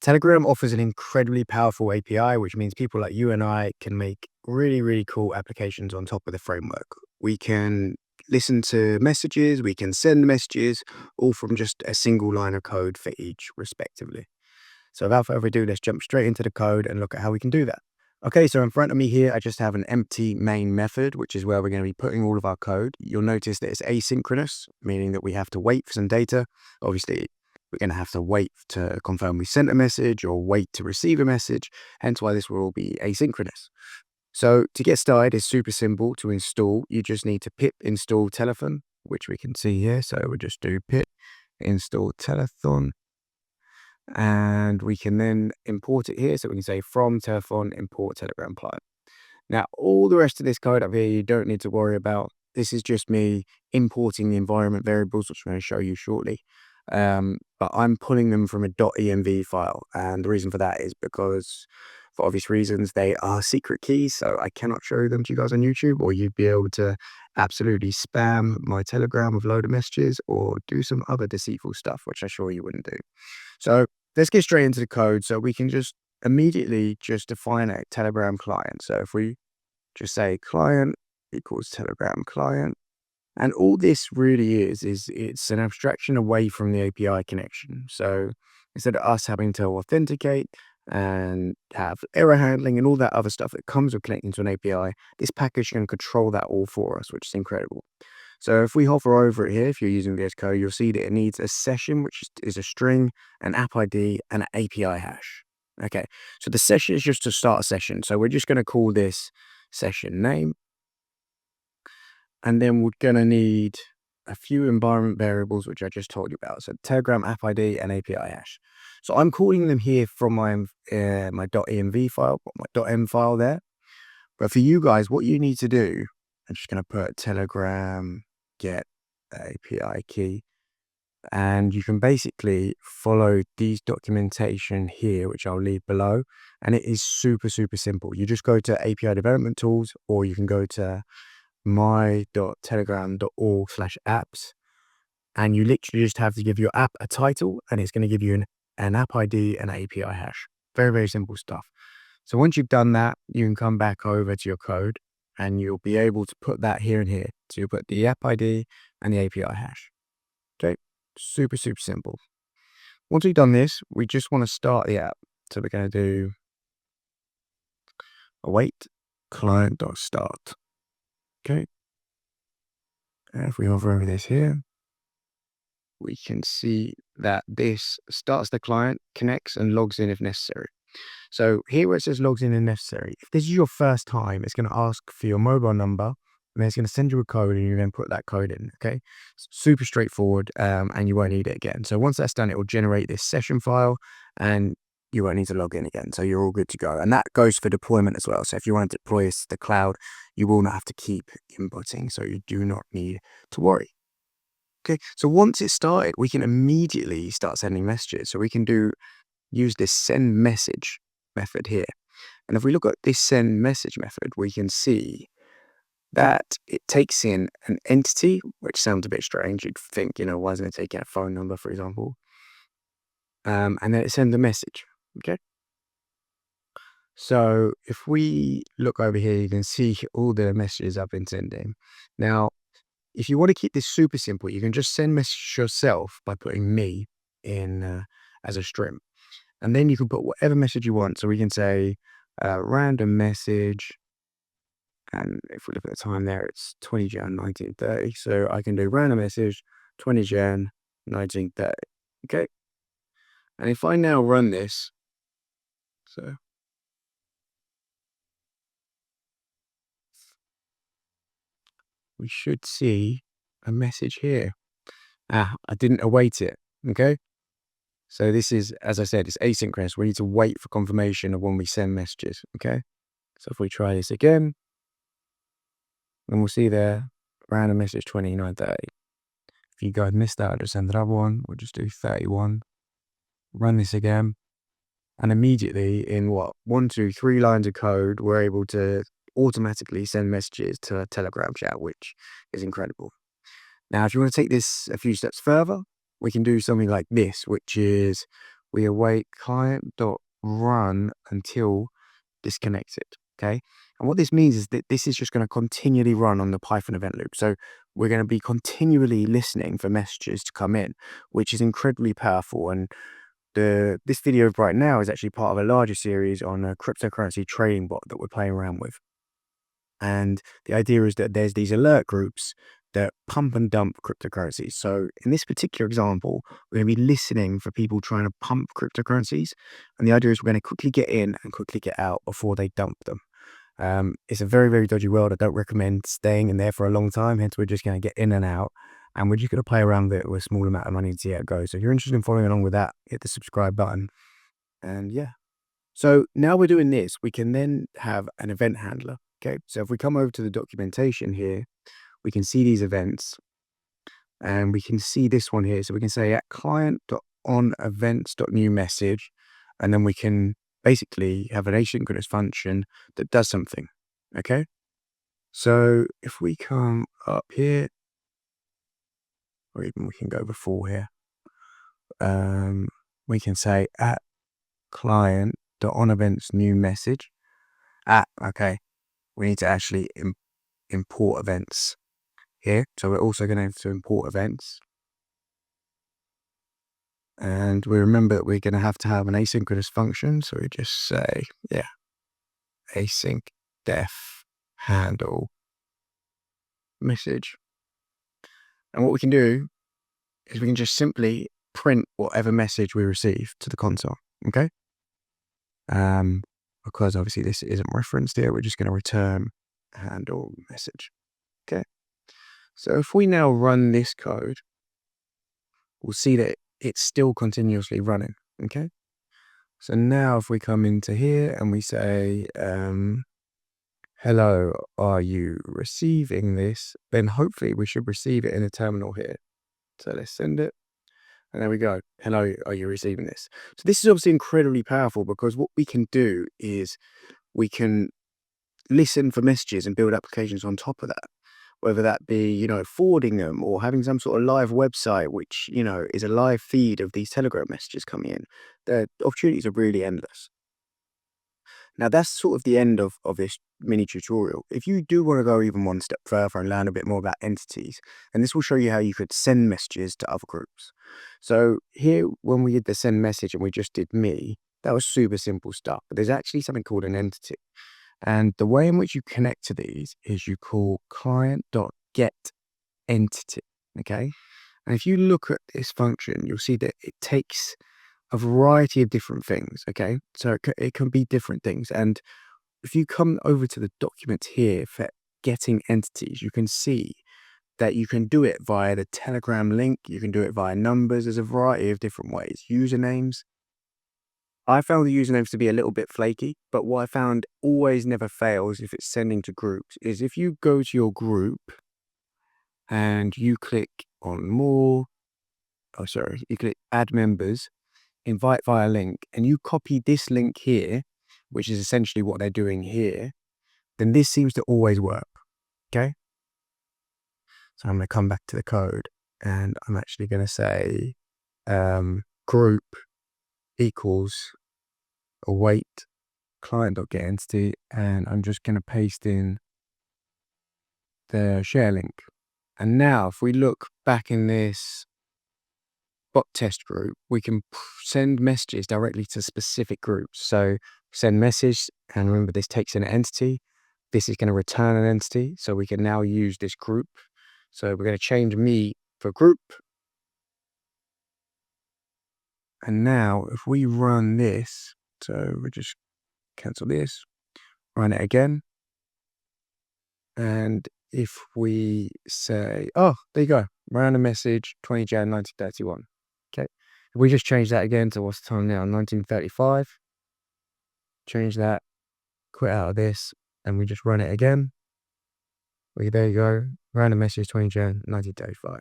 Telegram offers an incredibly powerful API, which means people like you and I can make really, really cool applications on top of the framework. We can listen to messages, we can send messages, all from just a single line of code for each, respectively. So without further ado, let's jump straight into the code and look at how we can do that. Okay, so in front of me here, I just have an empty main method, which is where we're going to be putting all of our code. You'll notice that it's asynchronous, meaning that we have to wait for some data. Obviously, we're going to have to wait to confirm we sent a message or wait to receive a message, hence why this will all be asynchronous. So to get started, it's super simple to install. You just need to pip install Telethon, which we can see here. So we'll just do pip install Telethon. And we can then import it here. So we can say from Telethon import Telegram client. Now, all the rest of this code up here, you don't need to worry about. This is just me importing the environment variables, which I'm going to show you shortly. But I'm pulling them from a .env file. And the reason for that is because, for obvious reasons, they are secret keys. So I cannot show them to you guys on YouTube, or you'd be able to absolutely spam my Telegram with a load of messages or do some other deceitful stuff, which I'm sure you wouldn't do. So let's get straight into the code. So we can just immediately just define a Telegram client. So if we just say client equals Telegram client, and all this really is it's an abstraction away from the API connection. So instead of us having to authenticate and have error handling and all that other stuff that comes with connecting to an API, this package can control that all for us, which is incredible. So if we hover over it here, if you're using VS Code, you'll see that it needs a session, which is a string, an app ID, and an API hash. Okay, so the session is just to start a session. So we're just going to call this session name. And then we're going to need a few environment variables, which I just told you about. So Telegram app ID and API hash. So I'm calling them here from my .env file, my .m file there. But for you guys, what you need to do, I'm just going to put Telegram get API key. And you can basically follow these documentation here, which I'll leave below. And it is super, super simple. You just go to API development tools, or you can go to my.telegram.org/apps. And you literally just have to give your app a title, and it's going to give you an app ID and API hash. Very, very simple stuff. So once you've done that, you can come back over to your code and you'll be able to put that here and here. So you'll put the app ID and the API hash. Okay, super, super simple. Once we've done this, we just want to start the app. So we're going to do await client.start. Okay. And if we hover over this here, we can see that this starts the client, connects, and logs in if necessary. So here where it says logs in if necessary, if this is your first time, it's going to ask for your mobile number, and then it's going to send you a code, and you then put that code in. Okay, super straightforward, and you won't need it again. So once that's done, it will generate this session file, and you won't need to log in again. So you're all good to go. And that goes for deployment as well. So if you want to deploy this to the cloud, you will not have to keep inputting. So you do not need to worry. Okay, so once it's started, we can immediately start sending messages. So we can use this send message method here. And if we look at this send message method, we can see that it takes in an entity, which sounds a bit strange. You'd think, why isn't it taking a phone number, for example? And then it sends a message. Okay. So if we look over here, you can see all the messages I've been sending. Now, if you want to keep this super simple, you can just send message yourself by putting me in as a string. And then you can put whatever message you want. So we can say random message. And if we look at the time there, it's 20 Jan 1930. So I can do random message 20 Jan 1930. Okay. And if I now run this, so we should see a message here. I didn't await it. Okay. So this is, as I said, it's asynchronous. We need to wait for confirmation of when we send messages. Okay. So if we try this again, then we'll see there, random message 2930. If you guys missed that, I'll just send another one. We'll just do 31. Run this again. And immediately in 1, 2, 3 lines of code, we're able to automatically send messages to a Telegram chat, which is incredible. Now, if you want to take this a few steps further, we can do something like this, which is we await client.run until disconnected. Okay. And what this means is that this is just going to continually run on the Python event loop. So we're going to be continually listening for messages to come in, which is incredibly powerful. And this video right now is actually part of a larger series on a cryptocurrency trading bot that we're playing around with. And the idea is that there's these alert groups that pump and dump cryptocurrencies. So in this particular example, we're going to be listening for people trying to pump cryptocurrencies. And the idea is we're going to quickly get in and quickly get out before they dump them. It's a very, very dodgy world. I don't recommend staying in there for a long time. Hence, we're just going to get in and out. And we're just going to play around with it with a small amount of money and see how it goes. So if you're interested in following along with that, hit the subscribe button. And yeah. So now we're doing this, we can then have an event handler. Okay. So if we come over to the documentation here, we can see these events and we can see this one here. So we can say at client.onEvents.new message, and then we can basically have an asynchronous function that does something. Okay. So if we come up here, or even we can go before here, we can say at client.onEvents.new message. Okay. We need to actually import events here. So we're also going to have to import events. And we remember that we're going to have an asynchronous function. So we just say, yeah, async def handle message. And what we can do is we can just simply print whatever message we receive to the console. Okay. Because obviously this isn't referenced here, we're just going to return handle message. Okay. So if we now run this code, we'll see that it's still continuously running. Okay. So now if we come into here and we say, hello, are you receiving this? Then hopefully we should receive it in a terminal here. So let's send it. And there we go. Hello, are you receiving this? So this is obviously incredibly powerful because what we can do is we can listen for messages and build applications on top of that. Whether that be, forwarding them or having some sort of live website, which, is a live feed of these Telegram messages coming in. The opportunities are really endless. Now, that's sort of the end of this mini tutorial. If you do want to go even one step further and learn a bit more about entities, and this will show you how you could send messages to other groups. So here, when we did the send message and we just did me, that was super simple stuff. But there's actually something called an entity. And the way in which you connect to these is you call client.getEntity, okay? And if you look at this function, you'll see that it takes a variety of different things, okay? So it can be different things. And if you come over to the document here for getting entities, you can see that you can do it via the Telegram link. You can do it via numbers. There's a variety of different ways. Usernames. I found the usernames to be a little bit flaky, but what I found always never fails if it's sending to groups is if you go to your group and you click on you click add members, invite via link, and you copy this link here, which is essentially what they're doing here, then this seems to always work. Okay. So I'm going to come back to the code and I'm actually going to say group equals await client.getEntity, and I'm just going to paste in the share link. And now if we look back in this bot test group, we can send messages directly to specific groups. So send message, and remember this takes an entity. This is going to return an entity. So we can now use this group. So we're going to change me for group. And now if we run this, so we just cancel this, run it again. And if we say, oh, there you go, random message, 20 Jan 1931. Okay. If we just change that again to what's the time now, 1935. Change that, quit out of this, and we just run it again. There you go, random message, 20 Jan 1935.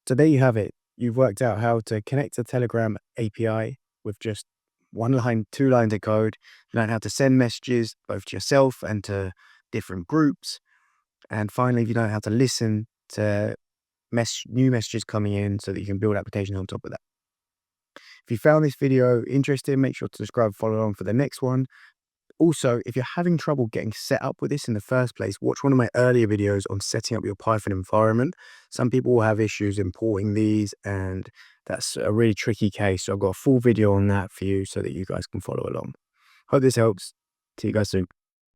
So there you have it. You've worked out how to connect a Telegram API with just one line, 2 lines of code. You learn how to send messages both to yourself and to different groups. And finally, you know how to listen to new messages coming in so that you can build applications on top of that. If you found this video interesting, make sure to subscribe and follow along for the next one. Also, if you're having trouble getting set up with this in the first place, watch one of my earlier videos on setting up your Python environment. Some people will have issues importing these, and that's a really tricky case. So I've got a full video on that for you so that you guys can follow along. Hope this helps. See you guys soon.